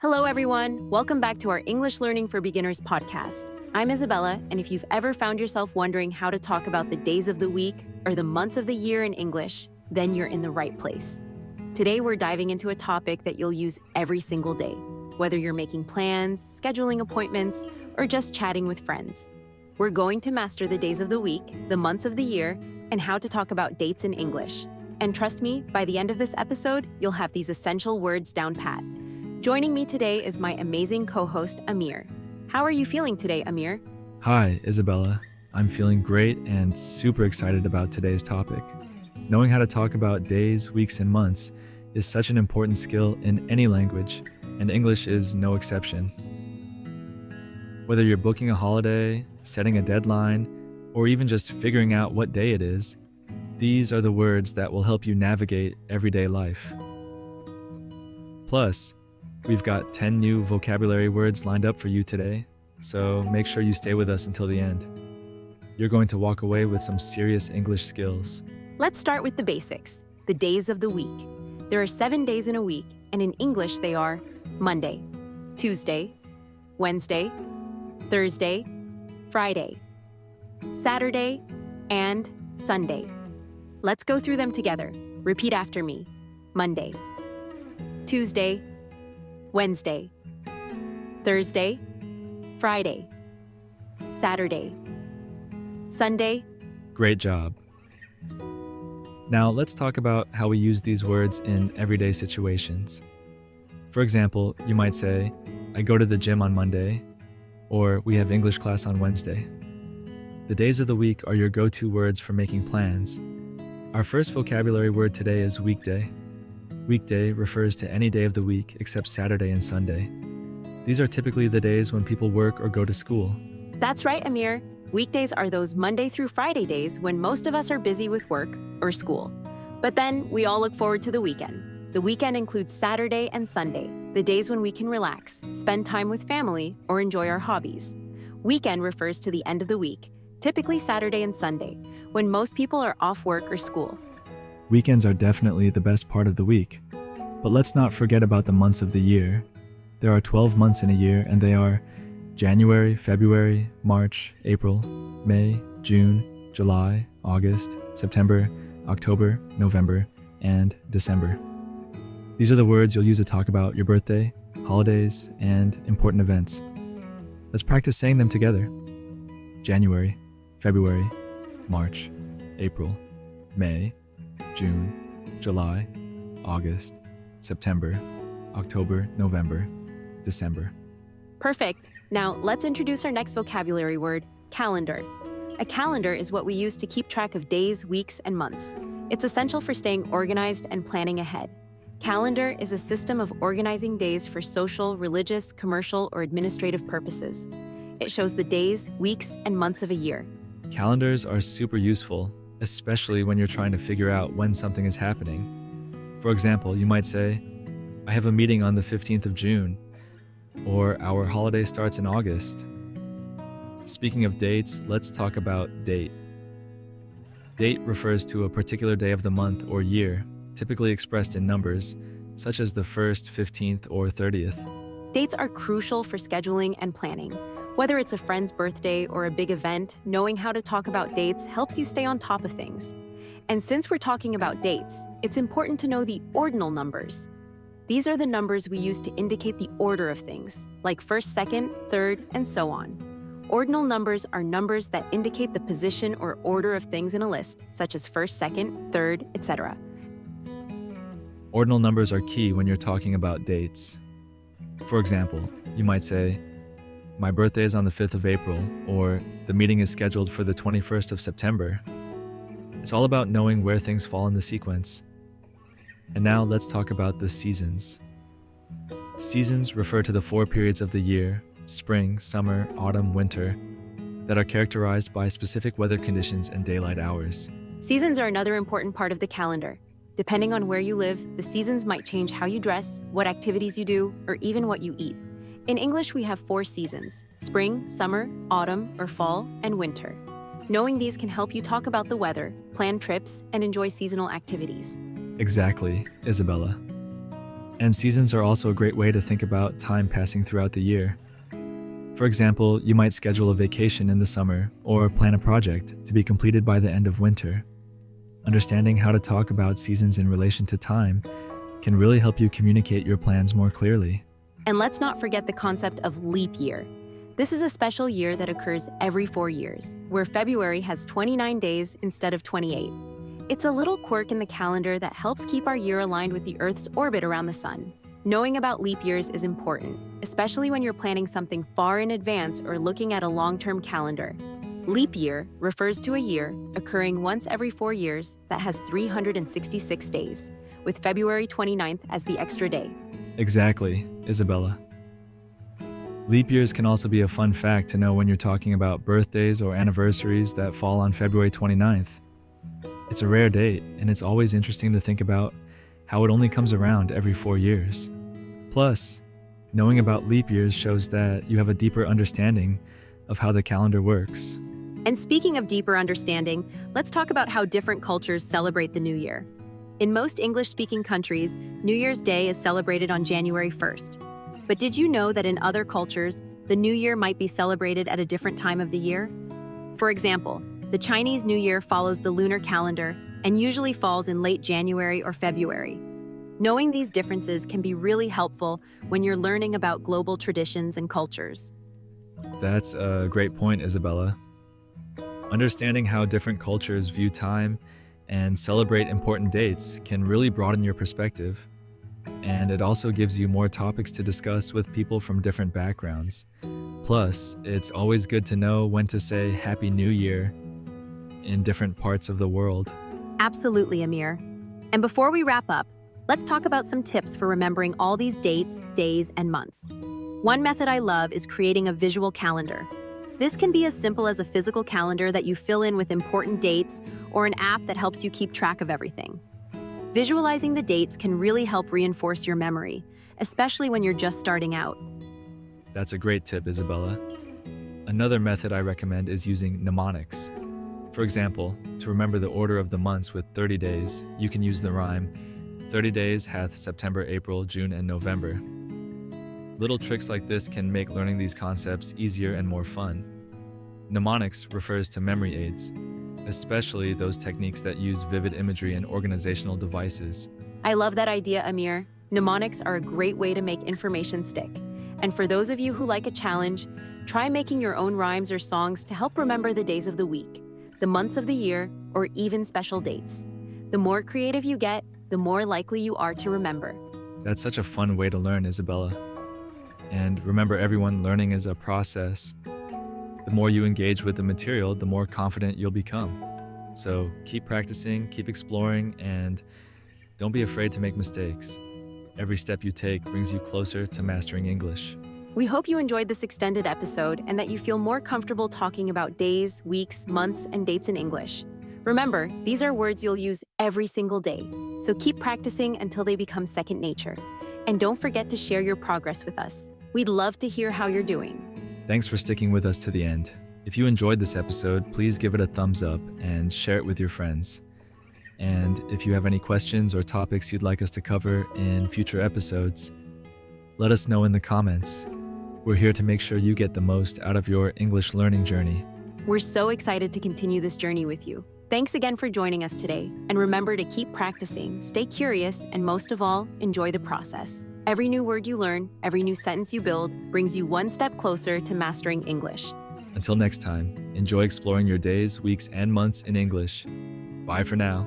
Hello, everyone. Welcome back to our English Learning for Beginners podcast. I'm Isabella, and if you've ever found yourself wondering how to talk about the days of the week or the months of the year in English, then you're in the right place. Today, we're diving into a topic that you'll use every single day, whether you're making plans, scheduling appointments, or just chatting with friends. We're going to master the days of the week, the months of the year, and how to talk about dates in English. And trust me, by the end of this episode, you'll have these essential words down pat. Joining me today is my amazing co-host, Amir. How are you feeling today, Amir? Hi, Isabella. I'm feeling great and super excited about today's topic. Knowing how to talk about days, weeks, and months is such an important skill in any language, and English is no exception. Whether you're booking a holiday, setting a deadline, or even just figuring out what day it is, these are the words that will help you navigate everyday life. Plus, we've got 10 new vocabulary words lined up for you today, so make sure you stay with us until the end. You're going to walk away with some serious English skills. Let's start with the basics, the days of the week. There are 7 days in a week, and in English they are Monday, Tuesday, Wednesday, Thursday, Friday, Saturday, and Sunday. Let's go through them together. Repeat after me. Monday, Tuesday, Wednesday, Thursday, Friday, Saturday, Sunday. Great job. Now let's talk about how we use these words in everyday situations. For example, you might say, I go to the gym on Monday, or we have English class on Wednesday. The days of the week are your go-to words for making plans. Our first vocabulary word today is weekday. Weekday refers to any day of the week except Saturday and Sunday. These are typically the days when people work or go to school. That's right, Amir. Weekdays are those Monday through Friday days when most of us are busy with work or school. But then we all look forward to the weekend. The weekend includes Saturday and Sunday, the days when we can relax, spend time with family, or enjoy our hobbies. Weekend refers to the end of the week, typically Saturday and Sunday, when most people are off work or school. Weekends are definitely the best part of the week. But let's not forget about the months of the year. There are 12 months in a year, and they are January, February, March, April, May, June, July, August, September, October, November, and December. These are the words you'll use to talk about your birthday, holidays, and important events. Let's practice saying them together. January, February, March, April, May, June, July, August, September, October, November, December. Perfect. Now let's introduce our next vocabulary word, calendar. A calendar is what we use to keep track of days, weeks, and months. It's essential for staying organized and planning ahead. Calendar is a system of organizing days for social, religious, commercial, or administrative purposes. It shows the days, weeks, and months of a year. Calendars are super useful, especially when you're trying to figure out when something is happening. For example, you might say, I have a meeting on the 15th of June, or our holiday starts in August. Speaking of dates, let's talk about date. Date refers to a particular day of the month or year, typically expressed in numbers, such as the 1st, 15th, or 30th. Dates are crucial for scheduling and planning. Whether it's a friend's birthday or a big event, knowing how to talk about dates helps you stay on top of things. And since we're talking about dates, it's important to know the ordinal numbers. These are the numbers we use to indicate the order of things, like first, second, third, and so on. Ordinal numbers are numbers that indicate the position or order of things in a list, such as first, second, third, etc. Ordinal numbers are key when you're talking about dates. For example, you might say, my birthday is on the 5th of April, or the meeting is scheduled for the 21st of September. It's all about knowing where things fall in the sequence. And now let's talk about the seasons. Seasons refer to the 4 periods of the year, spring, summer, autumn, winter, that are characterized by specific weather conditions and daylight hours. Seasons are another important part of the calendar. Depending on where you live, the seasons might change how you dress, what activities you do, or even what you eat. In English, we have 4 seasons: spring, summer, autumn, or fall, and winter. Knowing these can help you talk about the weather, plan trips, and enjoy seasonal activities. Exactly, Isabella. And seasons are also a great way to think about time passing throughout the year. For example, you might schedule a vacation in the summer or plan a project to be completed by the end of winter. Understanding how to talk about seasons in relation to time can really help you communicate your plans more clearly. And let's not forget the concept of leap year. This is a special year that occurs every 4 years, where February has 29 days instead of 28. It's a little quirk in the calendar that helps keep our year aligned with the Earth's orbit around the sun. Knowing about leap years is important, especially when you're planning something far in advance or looking at a long-term calendar. Leap year refers to a year occurring once every 4 years that has 366 days, with February 29th as the extra day. Exactly, Isabella. Leap years can also be a fun fact to know when you're talking about birthdays or anniversaries that fall on February 29th. It's a rare date, and it's always interesting to think about how it only comes around every 4 years. Plus, knowing about leap years shows that you have a deeper understanding of how the calendar works. And speaking of deeper understanding, let's talk about how different cultures celebrate the New Year. In most English-speaking countries, New Year's Day is celebrated on January 1st. But did you know that in other cultures, the New Year might be celebrated at a different time of the year? For example, the Chinese New Year follows the lunar calendar and usually falls in late January or February. Knowing these differences can be really helpful when you're learning about global traditions and cultures. That's a great point, Isabella. Understanding how different cultures view time and celebrate important dates can really broaden your perspective. And it also gives you more topics to discuss with people from different backgrounds. Plus, it's always good to know when to say Happy New Year in different parts of the world. Absolutely, Amir. And before we wrap up, let's talk about some tips for remembering all these dates, days, and months. One method I love is creating a visual calendar. This can be as simple as a physical calendar that you fill in with important dates or an app that helps you keep track of everything. Visualizing the dates can really help reinforce your memory, especially when you're just starting out. That's a great tip, Isabella. Another method I recommend is using mnemonics. For example, to remember the order of the months with 30 days, you can use the rhyme, 30 days hath September, April, June, and November. Little tricks like this can make learning these concepts easier and more fun. Mnemonics refers to memory aids, especially those techniques that use vivid imagery and organizational devices. I love that idea, Amir. Mnemonics are a great way to make information stick. And for those of you who like a challenge, try making your own rhymes or songs to help remember the days of the week, the months of the year, or even special dates. The more creative you get, the more likely you are to remember. That's such a fun way to learn, Isabella. And remember, everyone, learning is a process. The more you engage with the material, the more confident you'll become. So keep practicing, keep exploring, and don't be afraid to make mistakes. Every step you take brings you closer to mastering English. We hope you enjoyed this extended episode and that you feel more comfortable talking about days, weeks, months, and dates in English. Remember, these are words you'll use every single day, so keep practicing until they become second nature. And don't forget to share your progress with us. We'd love to hear how you're doing. Thanks for sticking with us to the end. If you enjoyed this episode, please give it a thumbs up and share it with your friends. And if you have any questions or topics you'd like us to cover in future episodes, let us know in the comments. We're here to make sure you get the most out of your English learning journey. We're so excited to continue this journey with you. Thanks again for joining us today. And remember to keep practicing, stay curious, and most of all, enjoy the process. Every new word you learn, every new sentence you build, brings you one step closer to mastering English. Until next time, enjoy exploring your days, weeks, and months in English. Bye for now.